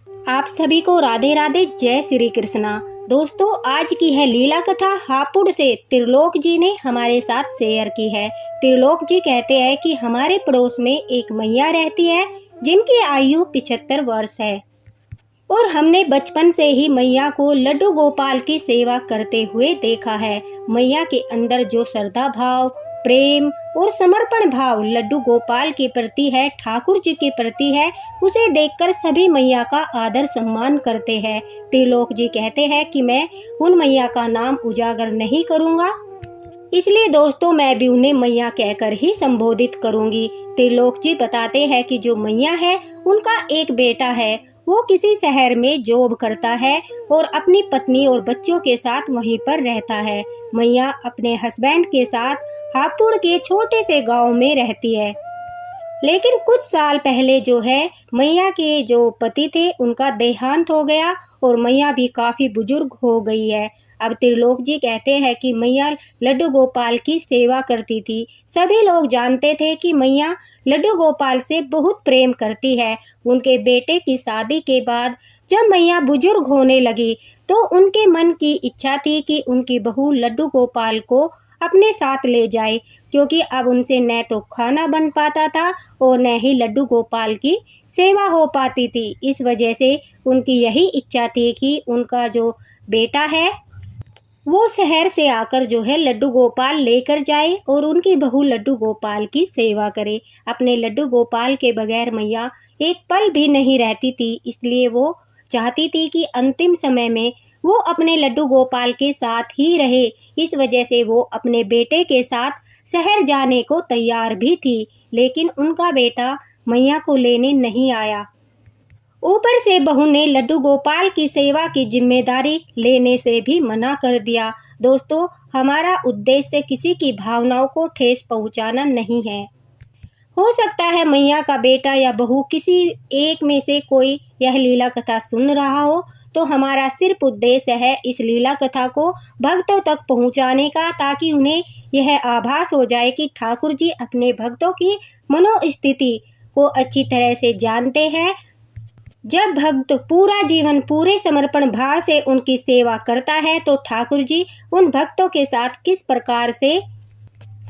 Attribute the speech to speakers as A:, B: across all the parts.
A: आप सभी को राधे राधे, जय श्री कृष्णा। दोस्तों, आज की है लीला कथा हापुड़ से त्रिलोक जी ने हमारे साथ शेयर की है। त्रिलोक जी कहते हैं कि हमारे पड़ोस में एक मैया रहती है जिनकी आयु 75 वर्ष है और हमने बचपन से ही मैया को लड्डू गोपाल की सेवा करते हुए देखा है। मैया के अंदर जो श्रद्धा भाव, प्रेम और समर्पण भाव लड्डू गोपाल के प्रति है, ठाकुर जी के प्रति है, उसे देखकर सभी मैया का आदर सम्मान करते हैं। त्रिलोक जी कहते हैं कि मैं उन मैया का नाम उजागर नहीं करूंगा, इसलिए दोस्तों मैं भी उन्हें मैया कहकर ही संबोधित करूंगी। त्रिलोक जी बताते हैं कि जो मैया है उनका एक बेटा है, वो किसी शहर में जॉब करता है और अपनी पत्नी और बच्चों के साथ वहीं पर रहता है। मैया अपने हस्बैंड के साथ हापुड़ के छोटे से गांव में रहती है। लेकिन कुछ साल पहले जो है मैया के जो पति थे उनका देहांत हो गया और मैया भी काफ़ी बुजुर्ग हो गई है। अब त्रिलोक जी कहते हैं कि मैया लड्डू गोपाल की सेवा करती थी। सभी लोग जानते थे कि मैया लड्डू गोपाल से बहुत प्रेम करती है। उनके बेटे की शादी के बाद जब मैया बुजुर्ग होने लगी तो उनके मन की इच्छा थी कि उनकी बहू लड्डू गोपाल को अपने साथ ले जाए, क्योंकि अब उनसे न तो खाना बन पाता था और न ही लड्डू गोपाल की सेवा हो पाती थी। इस वजह से उनकी यही इच्छा थी कि उनका जो बेटा है वो शहर से आकर जो है लड्डू गोपाल लेकर जाए और उनकी बहू लड्डू गोपाल की सेवा करे। अपने लड्डू गोपाल के बगैर मैया एक पल भी नहीं रहती थी, इसलिए वो चाहती थी कि अंतिम समय में वो अपने लड्डू गोपाल के साथ ही रहे। इस वजह से वो अपने बेटे के साथ शहर जाने को तैयार भी थी, लेकिन उनका बेटा मैया को लेने नहीं आया। ऊपर से बहू ने लड्डू गोपाल की सेवा की जिम्मेदारी लेने से भी मना कर दिया। दोस्तों, हमारा उद्देश्य किसी की भावनाओं को ठेस पहुंचाना नहीं है। हो सकता है मैया का बेटा या बहू किसी एक में से कोई यह लीला कथा सुन रहा हो, तो हमारा सिर्फ उद्देश्य है इस लीला कथा को भक्तों तक पहुंचाने का, ताकि उन्हें यह आभास हो जाए कि ठाकुर जी अपने भक्तों की मनोस्थिति को अच्छी तरह से जानते हैं। जब भक्त पूरा जीवन पूरे समर्पण भाव से उनकी सेवा करता है तो ठाकुर जी उन भक्तों के साथ किस प्रकार से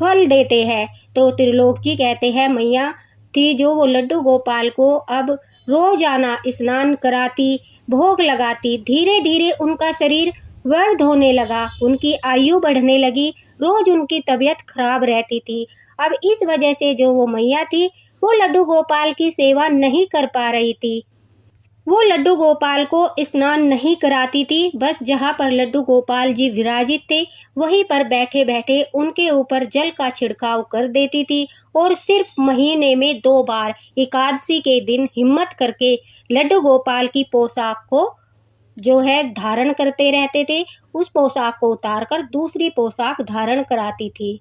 A: फल देते हैं। तो त्रिलोक जी कहते हैं मैया थी जो वो लड्डू गोपाल को अब रोजाना स्नान कराती, भोग लगाती। धीरे धीरे उनका शरीर वर्ध होने लगा, उनकी आयु बढ़ने लगी, रोज उनकी तबीयत खराब रहती थी। अब इस वजह से जो वो मैया थी वो लड्डू गोपाल की सेवा नहीं कर पा रही थी। वो लड्डू गोपाल को स्नान नहीं कराती थी, बस जहाँ पर लड्डू गोपाल जी विराजित थे वहीं पर बैठे बैठे उनके ऊपर जल का छिड़काव कर देती थी और सिर्फ महीने में 2 बार एकादशी के दिन हिम्मत करके लड्डू गोपाल की पोशाक को जो है धारण करते रहते थे। उस पोशाक को उतारकर दूसरी पोशाक धारण कराती थी।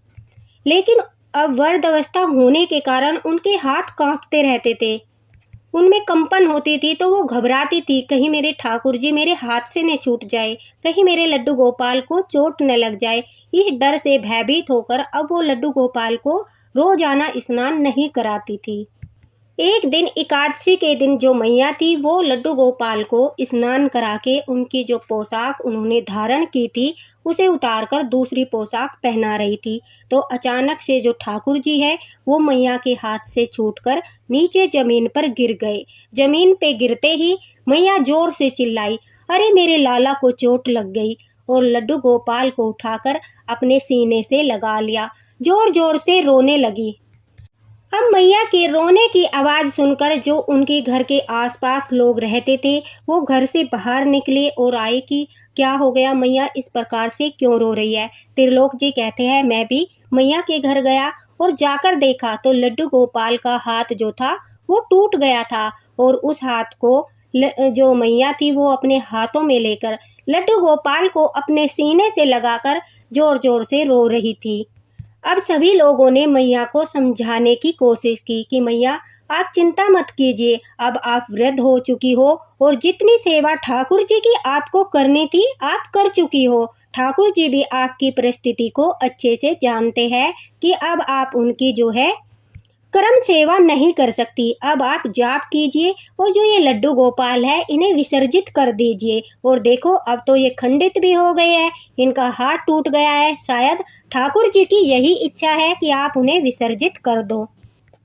A: लेकिन अब वृद्धावस्था होने के कारण उनके हाथ कांपते रहते थे, उनमें कंपन होती थी, तो वो घबराती थी कहीं मेरे ठाकुर जी मेरे हाथ से न छूट जाए, कहीं मेरे लड्डू गोपाल को चोट न लग जाए। इस डर से भयभीत होकर अब वो लड्डू गोपाल को रोजाना स्नान नहीं कराती थी। एक दिन एकादशी के दिन जो मैया थी वो लड्डू गोपाल को स्नान करा के उनकी जो पोशाक उन्होंने धारण की थी उसे उतारकर दूसरी पोशाक पहना रही थी। तो अचानक से जो ठाकुर जी है वो मैया के हाथ से छूटकर नीचे जमीन पर गिर गए। जमीन पे गिरते ही मैया जोर से चिल्लाई, अरे मेरे लाला को चोट लग गई, और लड्डू गोपाल को उठाकर अपने सीने से लगा लिया। जोर जोर से रोने लगी। अब मैया के रोने की आवाज़ सुनकर जो उनके घर के आसपास लोग रहते थे वो घर से बाहर निकले और आए कि क्या हो गया, मैया इस प्रकार से क्यों रो रही है। त्रिलोक जी कहते हैं मैं भी मैया के घर गया और जाकर देखा तो लड्डू गोपाल का हाथ जो था वो टूट गया था और उस हाथ को जो मैया थी वो अपने हाथों में लेकर लड्डू गोपाल को अपने सीने से लगाकर जोर जोर से रो रही थी। अब सभी लोगों ने मैया को समझाने की कोशिश की कि मैया आप चिंता मत कीजिए, अब आप वृद्ध हो चुकी हो और जितनी सेवा ठाकुर जी की आपको करनी थी आप कर चुकी हो। ठाकुर जी भी आपकी परिस्थिति को अच्छे से जानते हैं कि अब आप उनकी जो है क्रम सेवा नहीं कर सकती। अब आप जाप कीजिए और जो ये लड्डू गोपाल है इन्हें विसर्जित कर दीजिए। और देखो अब तो ये खंडित भी हो गए हैं, इनका हाथ टूट गया है। शायद ठाकुर जी की यही इच्छा है कि आप उन्हें विसर्जित कर दो।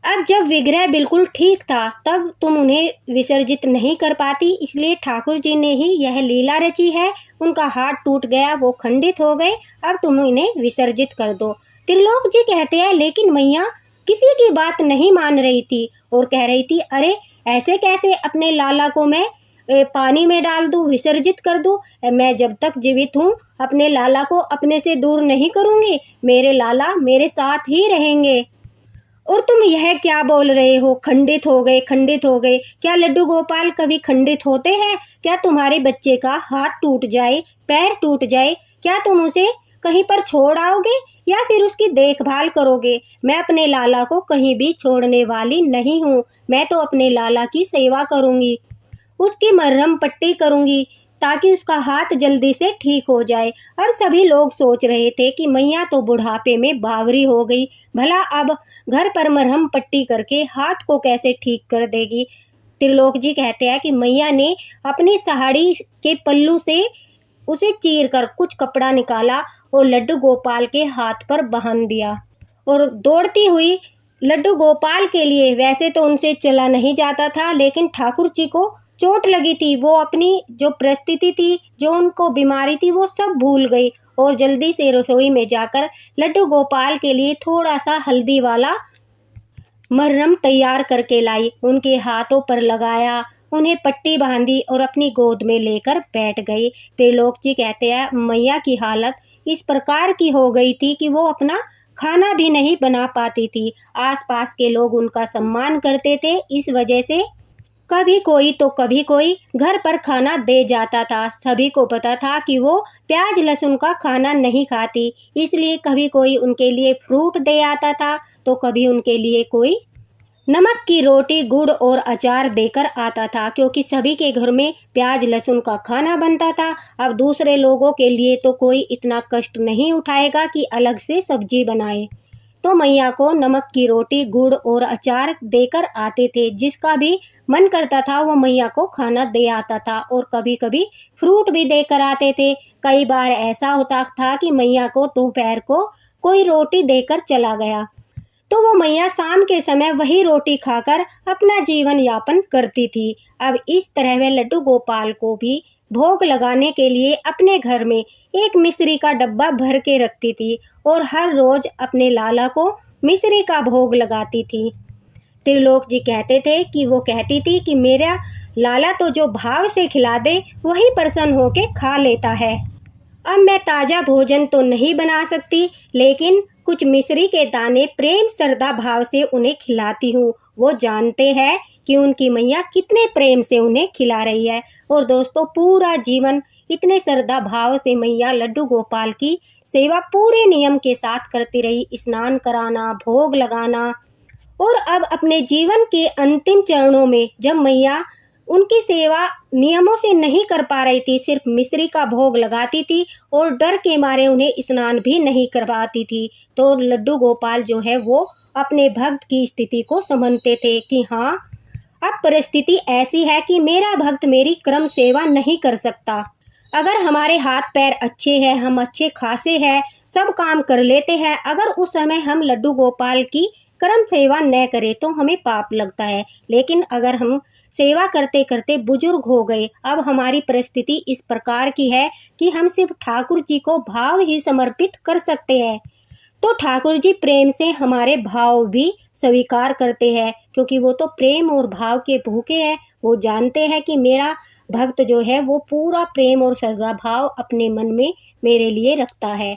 A: अब जब विग्रह बिल्कुल ठीक था तब तुम उन्हें विसर्जित नहीं कर पाती, इसलिए ठाकुर जी ने ही यह लीला रची है। उनका हाथ टूट गया, वो खंडित हो गए, अब तुम इन्हें विसर्जित कर दो। त्रिलोक जी कहते हैं लेकिन मैया किसी की बात नहीं मान रही थी और कह रही थी, अरे ऐसे कैसे अपने लाला को मैं पानी में डाल दूं, विसर्जित कर दूं? मैं जब तक जीवित हूँ अपने लाला को अपने से दूर नहीं करूँगी, मेरे लाला मेरे साथ ही रहेंगे। और तुम यह क्या बोल रहे हो, खंडित हो गए, खंडित हो गए? क्या लड्डू गोपाल कभी खंडित होते हैं? क्या तुम्हारे बच्चे का हाथ टूट जाए, पैर टूट जाए, क्या तुम उसे कहीं पर छोड़ आओगे या फिर उसकी देखभाल करोगे? मैं अपने लाला को कहीं भी छोड़ने वाली नहीं हूँ। मैं तो अपने लाला की सेवा करूँगी, उसकी मरहम पट्टी करूँगी ताकि उसका हाथ जल्दी से ठीक हो जाए। अब सभी लोग सोच रहे थे कि मैया तो बुढ़ापे में बावरी हो गई, भला अब घर पर मरहम पट्टी करके हाथ को कैसे ठीक कर देगी। त्रिलोक जी कहते हैं कि मैया ने अपनी साड़ी के पल्लू से उसे चीर कर कुछ कपड़ा निकाला और लड्डू गोपाल के हाथ पर बांध दिया। और दौड़ती हुई लड्डू गोपाल के लिए, वैसे तो उनसे चला नहीं जाता था, लेकिन ठाकुर जी को चोट लगी थी, वो अपनी जो परिस्थिति थी, जो उनको बीमारी थी, वो सब भूल गई और जल्दी से रसोई में जाकर लड्डू गोपाल के लिए थोड़ा सा हल्दी वाला मरहम तैयार करके लाई, उनके हाथों पर लगाया, उन्हें पट्टी बांधी और अपनी गोद में लेकर बैठ गई। त्रिलोक जी कहते हैं मैया की हालत इस प्रकार की हो गई थी कि वो अपना खाना भी नहीं बना पाती थी। आसपास के लोग उनका सम्मान करते थे, इस वजह से कभी कोई तो कभी कोई घर पर खाना दे जाता था। सभी को पता था कि वो प्याज लहसुन का खाना नहीं खाती, इसलिए कभी कोई उनके लिए फ्रूट दे आता था तो कभी उनके लिए कोई नमक की रोटी, गुड़ और अचार देकर आता था, क्योंकि सभी के घर में प्याज लहसुन का खाना बनता था। अब दूसरे लोगों के लिए तो कोई इतना कष्ट नहीं उठाएगा कि अलग से सब्जी बनाए, तो मैया को नमक की रोटी, गुड़ और अचार देकर आते थे। जिसका भी मन करता था वो मैया को खाना दे आता था और कभी कभी फ्रूट भी देकर आते थे। कई बार ऐसा होता था कि मैया को दोपहर को कोई रोटी देकर चला गया तो वो मैया शाम के समय वही रोटी खाकर अपना जीवन यापन करती थी। अब इस तरह वे लड्डू गोपाल को भी भोग लगाने के लिए अपने घर में एक मिश्री का डब्बा भर के रखती थी और हर रोज अपने लाला को मिश्री का भोग लगाती थी। त्रिलोक जी कहते थे कि वो कहती थी कि मेरा लाला तो जो भाव से खिला दे वही प्रसन्न होके खा लेता है। अब मैं ताज़ा भोजन तो नहीं बना सकती, लेकिन कुछ मिश्री के दाने प्रेम श्रद्धा भाव से उन्हें खिलाती हूँ। वो जानते हैं कि उनकी मैया कितने प्रेम से उन्हें खिला रही है। और दोस्तों, पूरा जीवन इतने श्रद्धा भाव से मैया लड्डू गोपाल की सेवा पूरे नियम के साथ करती रही, स्नान कराना, भोग लगाना। और अब अपने जीवन के अंतिम चरणों में जब मैया उनकी सेवा नियमों से नहीं कर पा रही थी, सिर्फ मिश्री का भोग लगाती थी और डर के मारे उन्हें स्नान भी नहीं करवाती थी, तो लड्डू गोपाल जो है वो अपने भक्त की स्थिति को समझते थे कि हाँ, अब परिस्थिति ऐसी है कि मेरा भक्त मेरी क्रम सेवा नहीं कर सकता। अगर हमारे हाथ पैर अच्छे हैं, हम अच्छे खासे हैं, सब काम कर लेते हैं, अगर उस समय हम लड्डू गोपाल की कर्म सेवा न करें तो हमें पाप लगता है। लेकिन अगर हम सेवा करते करते बुजुर्ग हो गए, अब हमारी परिस्थिति इस प्रकार की है कि हम सिर्फ ठाकुर जी को भाव ही समर्पित कर सकते हैं, तो ठाकुर जी प्रेम से हमारे भाव भी स्वीकार करते हैं, क्योंकि वो तो प्रेम और भाव के भूखे हैं। वो जानते हैं कि मेरा भक्त जो है वो पूरा प्रेम और श्रद्धा भाव अपने मन में मेरे लिए रखता है।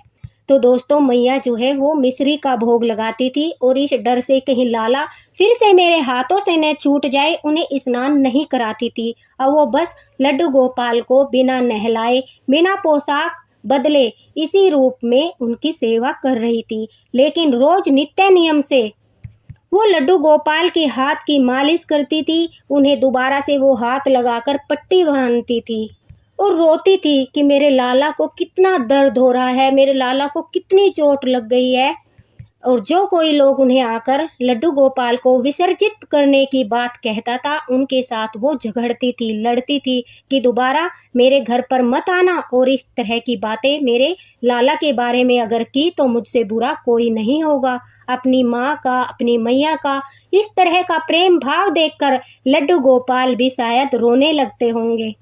A: तो दोस्तों, मैया जो है वो मिश्री का भोग लगाती थी और इस डर से कहीं लाला फिर से मेरे हाथों से न छूट जाए, उन्हें स्नान नहीं कराती थी। अब वो बस लड्डू गोपाल को बिना नहलाए, बिना पोशाक बदले इसी रूप में उनकी सेवा कर रही थी। लेकिन रोज नित्य नियम से वो लड्डू गोपाल के हाथ की मालिश करती थी, उन्हें दोबारा से वो हाथ लगाकर पट्टी बांधती थी और रोती थी कि मेरे लाला को कितना दर्द हो रहा है, मेरे लाला को कितनी चोट लग गई है। और जो कोई लोग उन्हें आकर लड्डू गोपाल को विसर्जित करने की बात कहता था, उनके साथ वो झगड़ती थी, लड़ती थी कि दोबारा मेरे घर पर मत आना, और इस तरह की बातें मेरे लाला के बारे में अगर की तो मुझसे बुरा कोई नहीं होगा। अपनी माँ का, अपनी मैया का इस तरह का प्रेम भाव देखकर लड्डू गोपाल भी शायद रोने लगते होंगे।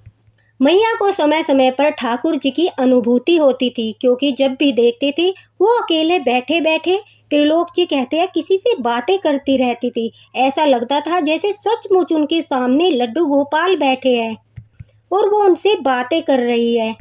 A: मैया को समय समय पर ठाकुर जी की अनुभूति होती थी, क्योंकि जब भी देखती थी वो अकेले बैठे बैठे त्रिलोक जी कहते हैं किसी से बातें करती रहती थी। ऐसा लगता था जैसे सचमुच उनके सामने लड्डू गोपाल बैठे हैं और वो उनसे बातें कर रही है।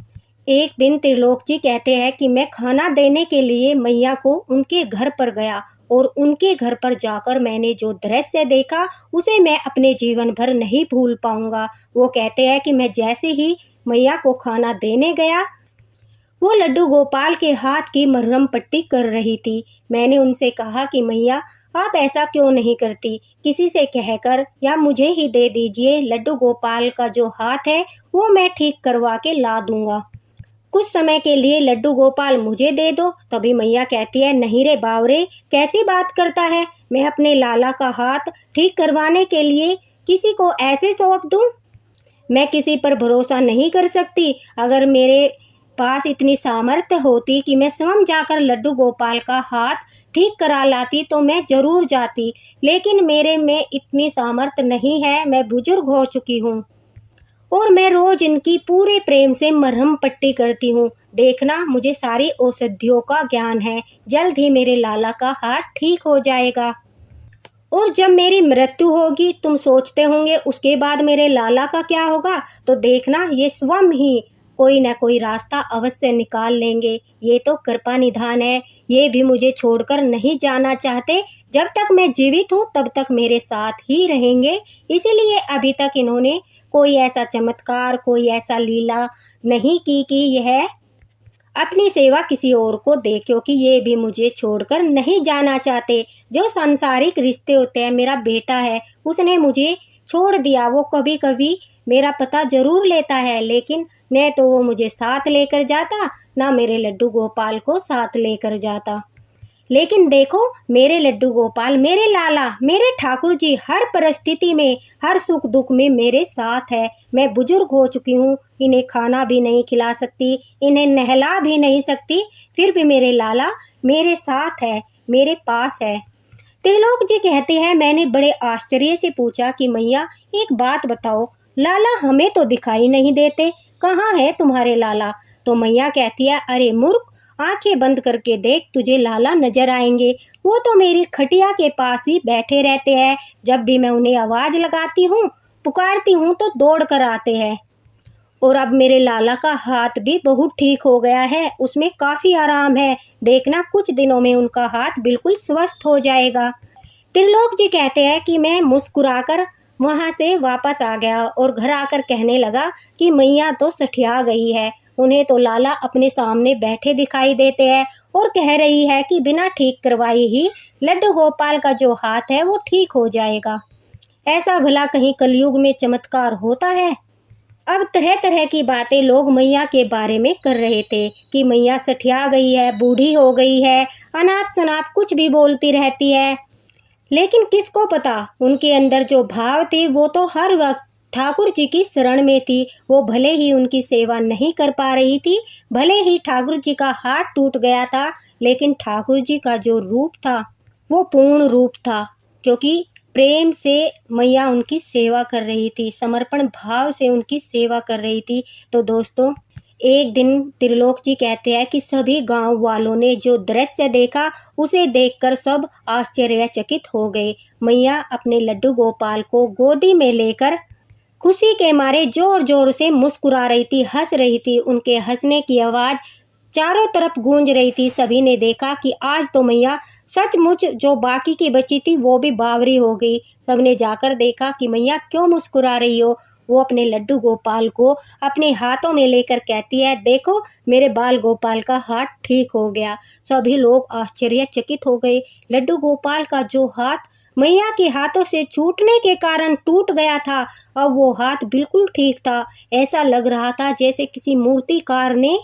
A: एक दिन त्रिलोक जी कहते हैं कि मैं खाना देने के लिए मैया को उनके घर पर गया, और उनके घर पर जाकर मैंने जो दृश्य देखा उसे मैं अपने जीवन भर नहीं भूल पाऊंगा। वो कहते हैं कि मैं जैसे ही मैया को खाना देने गया, वो लड्डू गोपाल के हाथ की मरहम पट्टी कर रही थी। मैंने उनसे कहा कि मैया, आप ऐसा क्यों नहीं करती, किसी से कहकर या मुझे ही दे दीजिए, लड्डू गोपाल का जो हाथ है वो मैं ठीक करवा के ला दूंगा। कुछ समय के लिए लड्डू गोपाल मुझे दे दो। तभी मैया कहती है, नहीं रे बावरे, कैसी बात करता है, मैं अपने लाला का हाथ ठीक करवाने के लिए किसी को ऐसे सौंप दूं? मैं किसी पर भरोसा नहीं कर सकती। अगर मेरे पास इतनी सामर्थ्य होती कि मैं स्वयं जाकर लड्डू गोपाल का हाथ ठीक करा लाती तो मैं जरूर जाती, लेकिन मेरे में इतनी सामर्थ्य नहीं है। मैं बुजुर्ग हो चुकी हूँ और मैं रोज इनकी पूरे प्रेम से मरहम पट्टी करती हूँ। देखना, मुझे सारी औषधियों का ज्ञान है, जल्द ही मेरे लाला का हाथ ठीक हो जाएगा। और जब मेरी मृत्यु होगी, तुम सोचते होंगे उसके बाद मेरे लाला का क्या होगा, तो देखना ये स्वयं ही कोई न कोई रास्ता अवश्य निकाल लेंगे। ये तो कृपा निधान है, ये भी मुझे छोड़कर नहीं जाना चाहते। जब तक मैं जीवित हूँ तब तक मेरे साथ ही रहेंगे, इसीलिए अभी तक इन्होंने कोई ऐसा चमत्कार, कोई ऐसा लीला नहीं की कि यह अपनी सेवा किसी और को दे, क्योंकि ये भी मुझे छोड़कर नहीं जाना चाहते। जो सांसारिक रिश्ते होते हैं, मेरा बेटा है, उसने मुझे छोड़ दिया। वो कभी कभी मेरा पता जरूर लेता है, लेकिन न तो वो मुझे साथ लेकर जाता, ना मेरे लड्डू गोपाल को साथ लेकर जाता। लेकिन देखो, मेरे लड्डू गोपाल, मेरे लाला, मेरे ठाकुर जी हर परिस्थिति में, हर सुख दुख में मेरे साथ है। मैं बुजुर्ग हो चुकी हूँ, इन्हें खाना भी नहीं खिला सकती, इन्हें नहला भी नहीं सकती, फिर भी मेरे लाला मेरे साथ है, मेरे पास है। त्रिलोक जी कहते हैं, मैंने बड़े आश्चर्य से पूछा कि मैया एक बात बताओ, लाला हमें तो दिखाई नहीं देते, कहाँ है तुम्हारे लाला? तो मैया कहती है, अरे मूर्ख, आंखें बंद करके देख, तुझे लाला नजर आएंगे। वो तो मेरी खटिया के पास ही बैठे रहते हैं। जब भी मैं उन्हें आवाज लगाती हूँ, पुकारती हूँ तो दौड़ कर आते हैं। और अब मेरे लाला का हाथ भी बहुत ठीक हो गया है, उसमें काफी आराम है। देखना, कुछ दिनों में उनका हाथ बिल्कुल स्वस्थ हो जाएगा। त्रिलोक जी कहते हैं कि मैं मुस्कुराकर वहां से वापस आ गया और घर आकर कहने लगा कि मैया तो सठिया गई है। उन्हें तो लाला अपने सामने बैठे दिखाई देते हैं और कह रही है कि बिना ठीक करवाए ही लड्डू गोपाल का जो हाथ है वो ठीक हो जाएगा। ऐसा भला कहीं कलयुग में चमत्कार होता है? अब तरह तरह की बातें लोग मैया के बारे में कर रहे थे कि मैया सठिया गई है, बूढ़ी हो गई है, अनाप शनाप कुछ भी बोलती रहती है। लेकिन किसको पता, उनके अंदर जो भाव थे वो तो हर वक्त ठाकुर जी की शरण में थी। वो भले ही उनकी सेवा नहीं कर पा रही थी, भले ही ठाकुर जी का हाथ टूट गया था, लेकिन ठाकुर जी का जो रूप था वो पूर्ण रूप था, क्योंकि प्रेम से मैया उनकी सेवा कर रही थी, समर्पण भाव से उनकी सेवा कर रही थी। तो दोस्तों, एक दिन त्रिलोक जी कहते हैं कि सभी गांव वालों ने जो दृश्य देखा उसे देखकर सब आश्चर्यचकित हो गए। मैया अपने लड्डू गोपाल को गोदी में लेकर खुशी के मारे जोर जोर से मुस्कुरा रही थी, हंस रही थी। उनके हंसने की आवाज़ चारों तरफ गूंज रही थी। सभी ने देखा कि आज तो मैया सचमुच जो बाकी की बची थी वो भी बावरी हो गई। सबने जाकर देखा कि मैया क्यों मुस्कुरा रही हो। वो अपने लड्डू गोपाल को अपने हाथों में लेकर कहती है, देखो मेरे बाल गोपाल का हाथ ठीक हो गया। सभी लोग आश्चर्यचकित हो गए। लड्डू गोपाल का जो हाथ मैया के हाथों से छूटने के कारण टूट गया था, अब वो हाथ बिल्कुल ठीक था। ऐसा लग रहा था जैसे किसी मूर्तिकार ने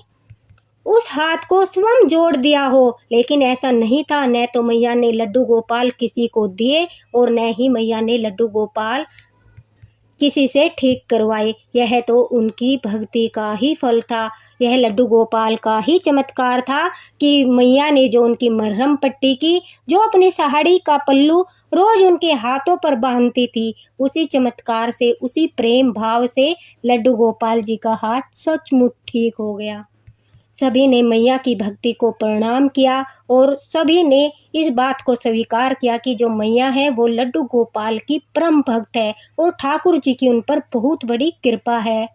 A: उस हाथ को स्वयं जोड़ दिया हो, लेकिन ऐसा नहीं था। न तो मैया ने लड्डू गोपाल किसी को दिए और न ही मैया ने लड्डू गोपाल किसी से ठीक करवाए। यह तो उनकी भक्ति का ही फल था। यह लड्डू गोपाल का ही चमत्कार था कि मैया ने जो उनकी मरहम पट्टी की, जो अपनी साड़ी का पल्लू रोज उनके हाथों पर बांधती थी, उसी चमत्कार से, उसी प्रेम भाव से लड्डू गोपाल जी का हाथ सचमुच ठीक हो गया। सभी ने मैया की भक्ति को प्रणाम किया और सभी ने इस बात को स्वीकार किया कि जो मैया है वो लड्डू गोपाल की परम भक्त है और ठाकुर जी की उन पर बहुत बड़ी कृपा है।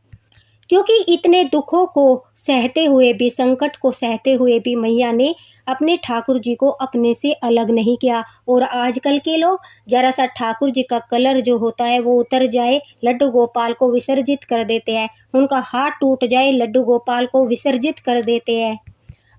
A: क्योंकि इतने दुखों को सहते हुए भी, संकट को सहते हुए भी मैया ने अपने ठाकुर जी को अपने से अलग नहीं किया। और आजकल के लोग जरा सा ठाकुर जी का कलर जो होता है वो उतर जाए, लड्डू गोपाल को विसर्जित कर देते हैं। उनका हाथ टूट जाए, लड्डू गोपाल को विसर्जित कर देते हैं।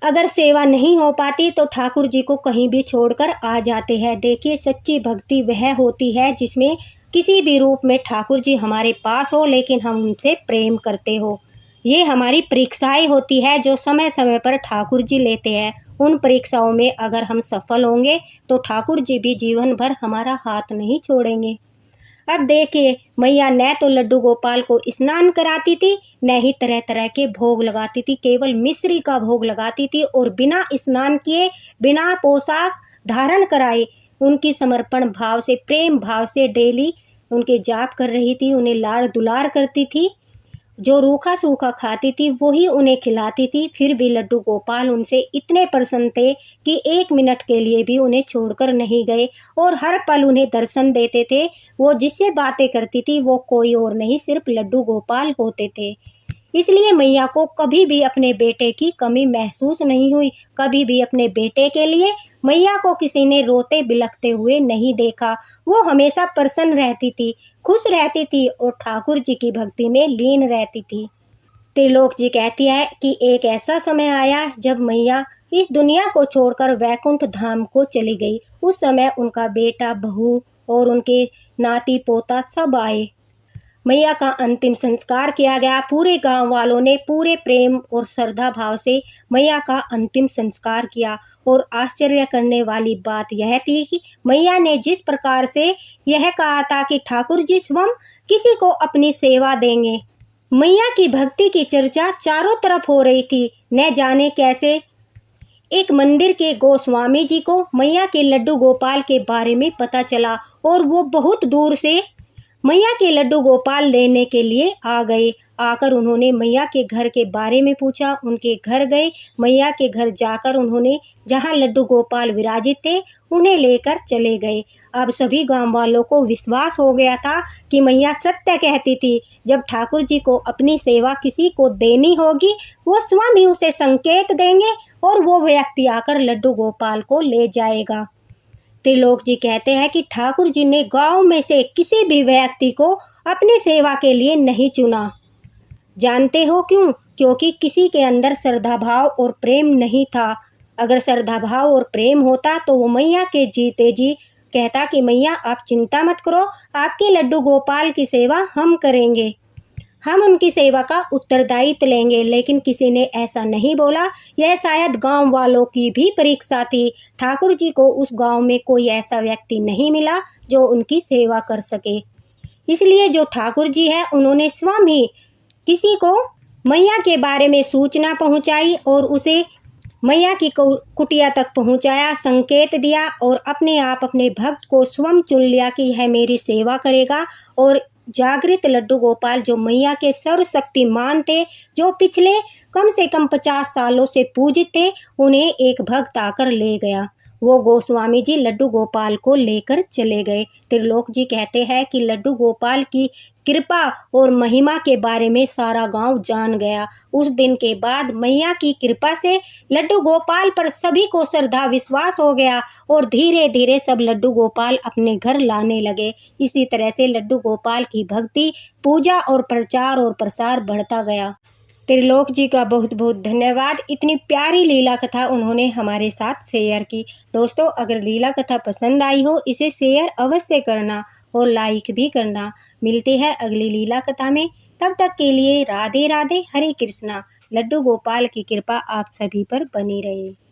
A: अगर सेवा नहीं हो पाती तो ठाकुर जी को कहीं भी छोड़कर आ जाते हैं। देखिए, सच्ची भक्ति वह होती है जिसमें किसी भी रूप में ठाकुर जी हमारे पास हो, लेकिन हम उनसे प्रेम करते हो। ये हमारी परीक्षाएं होती है जो समय समय पर ठाकुर जी लेते हैं। उन परीक्षाओं में अगर हम सफल होंगे तो ठाकुर जी भी जीवन भर हमारा हाथ नहीं छोड़ेंगे। अब देखिए, मैया न तो लड्डू गोपाल को स्नान कराती थी, न ही तरह तरह के भोग लगाती थी। केवल मिश्री का भोग लगाती थी और बिना स्नान किए, बिना पोशाक धारण कराए, उनकी समर्पण भाव से, प्रेम भाव से डेली उनके जाप कर रही थी। उन्हें लाड़ दुलार करती थी। जो रूखा सूखा खाती थी वही उन्हें खिलाती थी। फिर भी लड्डू गोपाल उनसे इतने प्रसन्न थे कि 1 मिनट के लिए भी उन्हें छोड़कर नहीं गए और हर पल उन्हें दर्शन देते थे। वो जिससे बातें करती थी वो कोई और नहीं, सिर्फ लड्डू गोपाल होते थे। इसलिए मैया को कभी भी अपने बेटे की कमी महसूस नहीं हुई। कभी भी अपने बेटे के लिए मैया को किसी ने रोते बिलखते हुए नहीं देखा। वो हमेशा प्रसन्न रहती थी, खुश रहती थी और ठाकुर जी की भक्ति में लीन रहती थी। त्रिलोक जी कहती है कि एक ऐसा समय आया जब मैया इस दुनिया को छोड़कर वैकुंठ धाम को चली गई। उस समय उनका बेटा, बहू और उनके नाती पोता सब आए। मैया का अंतिम संस्कार किया गया। पूरे गांव वालों ने पूरे प्रेम और श्रद्धा भाव से मैया का अंतिम संस्कार किया। और आश्चर्य करने वाली बात यह थी कि मैया ने जिस प्रकार से यह कहा था कि ठाकुर जी स्वयं किसी को अपनी सेवा देंगे, मैया की भक्ति की चर्चा चारों तरफ हो रही थी। न जाने कैसे एक मंदिर के गोस्वामी जी को मैया के लड्डू गोपाल के बारे में पता चला और वो बहुत दूर से मैया के लड्डू गोपाल लेने के लिए आ गए। आकर उन्होंने मैया के घर के बारे में पूछा, उनके घर गए। मैया के घर जाकर उन्होंने जहां लड्डू गोपाल विराजित थे उन्हें लेकर चले गए। अब सभी गांव वालों को विश्वास हो गया था कि मैया सत्य कहती थी। जब ठाकुर जी को अपनी सेवा किसी को देनी होगी वो स्वयं ही उसे संकेत देंगे और वो व्यक्ति आकर लड्डू गोपाल को ले जाएगा। त्रिलोक जी कहते हैं कि ठाकुर जी ने गांव में से किसी भी व्यक्ति को अपनी सेवा के लिए नहीं चुना। जानते हो क्यों? क्योंकि किसी के अंदर श्रद्धा भाव और प्रेम नहीं था। अगर श्रद्धा भाव और प्रेम होता तो वो मैया के जीते जी कहता कि मैया आप चिंता मत करो, आपके लड्डू गोपाल की सेवा हम करेंगे, हम उनकी सेवा का उत्तरदायित्व लेंगे। लेकिन किसी ने ऐसा नहीं बोला। यह शायद गांव वालों की भी परीक्षा थी। ठाकुर जी को उस गांव में कोई ऐसा व्यक्ति नहीं मिला जो उनकी सेवा कर सके। इसलिए जो ठाकुर जी है उन्होंने स्वयं ही किसी को मैया के बारे में सूचना पहुंचाई और उसे मैया की कुटिया तक पहुंचाया, संकेत दिया और अपने आप अपने भक्त को स्वयं चुन लिया कि यह मेरी सेवा करेगा। और जागृत लड्डू गोपाल जो मैया के सर्वशक्तिमान थे, जो पिछले कम से कम 50 सालों से पूजित थे, उन्हें एक भक्त आकर ले गया। वो गोस्वामी जी लड्डू गोपाल को लेकर चले गए। त्रिलोक जी कहते हैं कि लड्डू गोपाल की कृपा और महिमा के बारे में सारा गांव जान गया। उस दिन के बाद मैया की कृपा से लड्डू गोपाल पर सभी को श्रद्धा विश्वास हो गया और धीरे धीरे सब लड्डू गोपाल अपने घर लाने लगे। इसी तरह से लड्डू गोपाल की भक्ति, पूजा और प्रचार और प्रसार बढ़ता गया। त्रिलोक जी का बहुत बहुत धन्यवाद। इतनी प्यारी लीला कथा उन्होंने हमारे साथ शेयर की। दोस्तों, अगर लीला कथा पसंद आई हो इसे शेयर अवश्य करना और लाइक भी करना। मिलते हैं अगली लीला कथा में, तब तक के लिए राधे राधे, हरे कृष्णा। लड्डू गोपाल की कृपा आप सभी पर बनी रहे।